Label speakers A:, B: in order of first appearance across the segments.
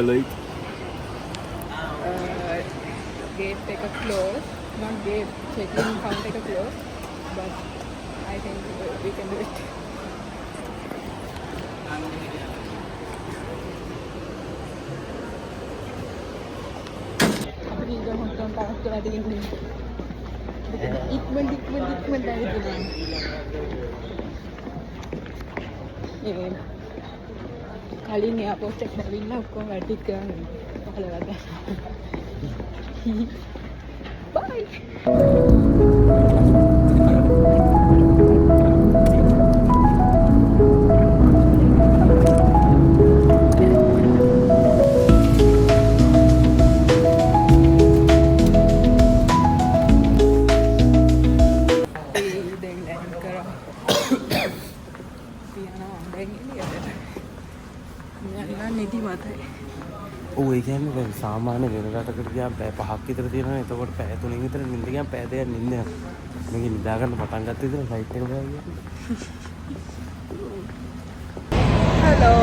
A: ගලයි
B: gate take a close, not gate, check-in count take a close, but I think we can do it. Apni iga honton parak kala digindi. Ikman dari dulu. Kali ni apa cek dari nak kau berarti kan kalau ada. Bye.
A: ඔය කියන්නේ දැන් සාමාන්‍ය වෙන රටකට ගියාම පැය 5ක් විතර තියෙනවා. එතකොට පැය 3න් විතර නිින්ද ගියාම පැය 2ක් නිින්ද යනවා. මේක නිදා ගන්න පටන් ගත්ත විතර ෆ්ලයිට් එක බෑ කියන්නේ.
B: Hello.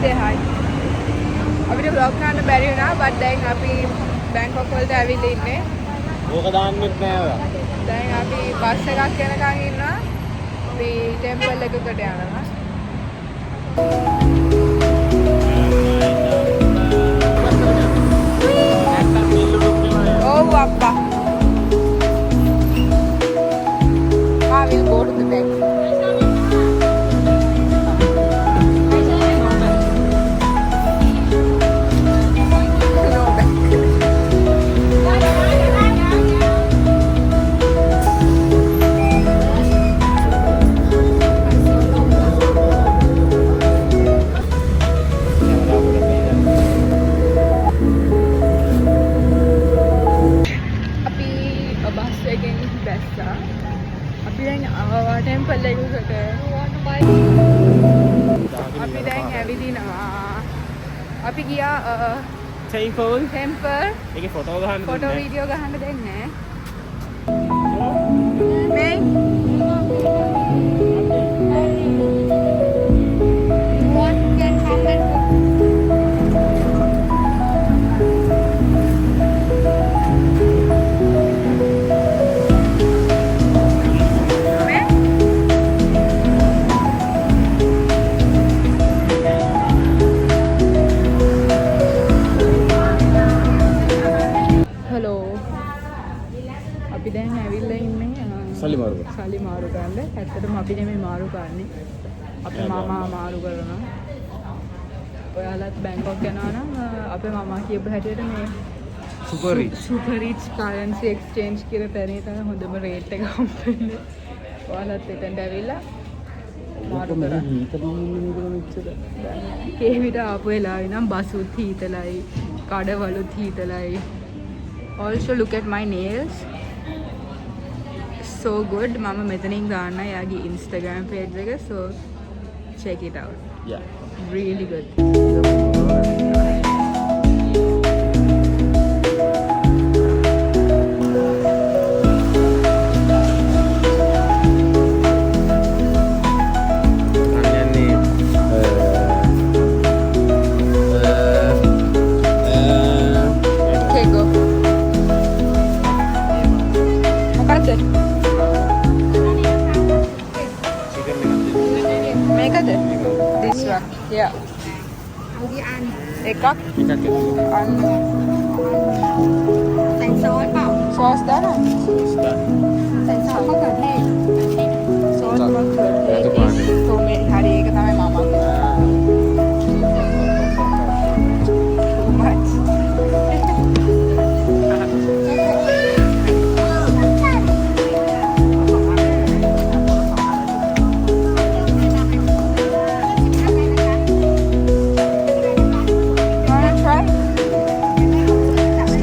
B: Say hi. අපිට vlog කරන්න බැරි වුණා. but දැන් අපි බැංකොක් වලට ඇවිල්ලා ඉන්නේ.
A: ඕක දාන්නෙත් නෑ ඔයා.
B: දැන් අපි බස් එකක් යනකම් ඉන්නවා. අපි ටෙම්පල් එකකට යනවා. Oh, Appa. I will go to the back. No back. Temple එකකට අපි දැන් ඇවිදිනවා. අපි ගියා ටෙම්පල්
A: ඒකේ ෆොටෝ ගහන්න
B: ෆොටෝ වීඩියෝ ගහන්න දෙන්නේ මේ සල්ලි මාරු ගන්න. ඇත්තටම අපි නෙමෙයි මාරු ගන්නෙ. අපේ මාමා මාරු කරනවා. ඔයාලත් බැංකොක් යනවා නම් අපේ මාමා කියපු හැටියට මේ සුපර් රිච් කරන්සි එක්ස්චේන්ජ් කියලා තැනේ තමයි හොඳම රේට් එක හම්බෙන්නේ. ඔයාලත් එතනට ඇවිල්ලා මාරු කරා. කේවිට ආපු වෙලාවේ නම් බසුත් හීතලයි, කඩවලුත් හීතලයි. Also look at my nails. So good. Mama මෙතනින් ගන්න යාගේ Instagram page එක, so check it out.
A: Yeah.
B: Really good. Okay, go. Makasih. Makeup deh. This one. Yeah. Ekak.
C: Thành sốt bảo.
B: Sauce đó nè.
C: Thành sốt có cần thêm.
B: Sauce có cần thêm. Thôi mẹ hai đi cái tao mày mama. Too much.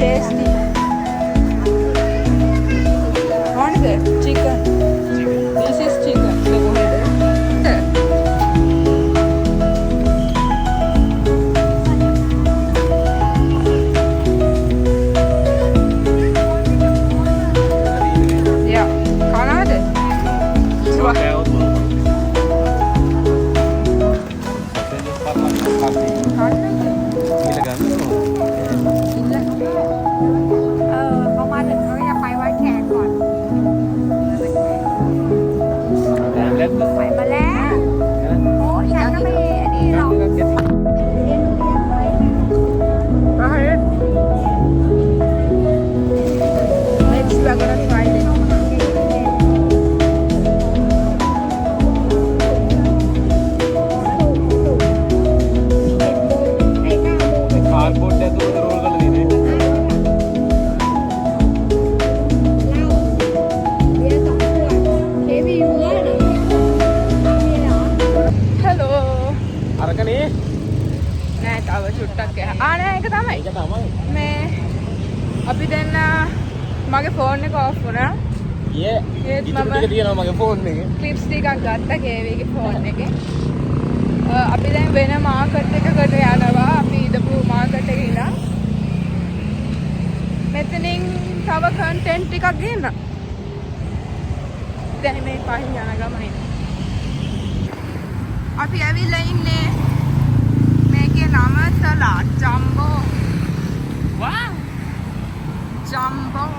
B: Tasty. What is it? Chicken.
A: අපි කියලා ගන්නකෝ.
C: เขามาถึงเขาจะไปวัดแขกก่อน
A: දැන් දැක්කද?
C: ไปมาแล้วโอ้ยฉันก็ไม่อันนี้หรอก
B: Next we are gonna try this.
A: Cardboard එක උඩ roll කරලා දිනේ.
C: เบียร์2 ขวดเควีรู้ว่าเดี๋ยวมีเหรอ
B: Hello.
A: අරකනේ.
B: නෑ තව චුට්ටක් එහා. නෑ ඒක තමයි.
A: ඒක තමයි.
B: මේ අපි දෙන්න මගේ ෆෝන් එක ඔෆ් වුණා.
A: යේ.
B: ඒත්
A: ඉතුරු
B: මම-
A: ටික තියෙනවා මගේ ෆෝන් එකේ.
B: ක්ලිප්ස් ටිකක් ගත්තා කේවීගේ ෆෝන් එකේ. අපි දැන් වෙන මාකට් එකකට යනවා. අපි ඉදපු මාකට් එකේ ඉඳන්. මෙතනින් තව කන්ටෙන්ට් ටිකක් ගන්න. දැන් මේ පහින් යන ගමනේ. අපි ඇවිල්ලා ඉන්නේ මේකේ නම සලා ජම්බෝ. වාව්! ජම්බෝ.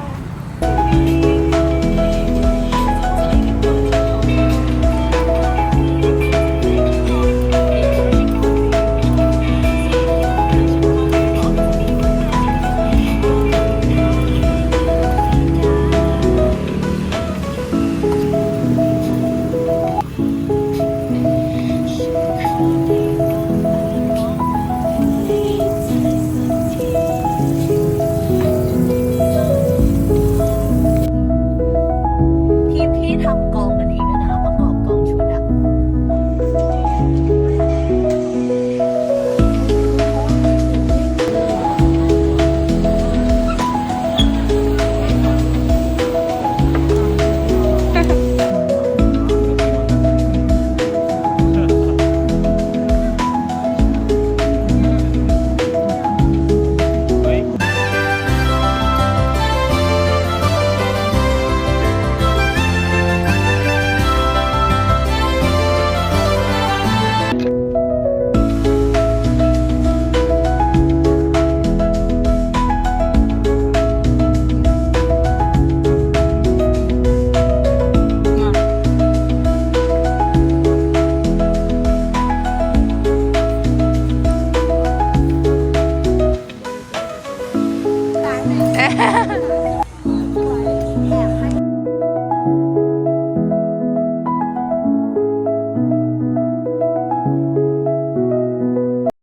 D: พี่ทำกองกันเองด้วยนะประกอบกองชุดอะ
C: ร้านไหน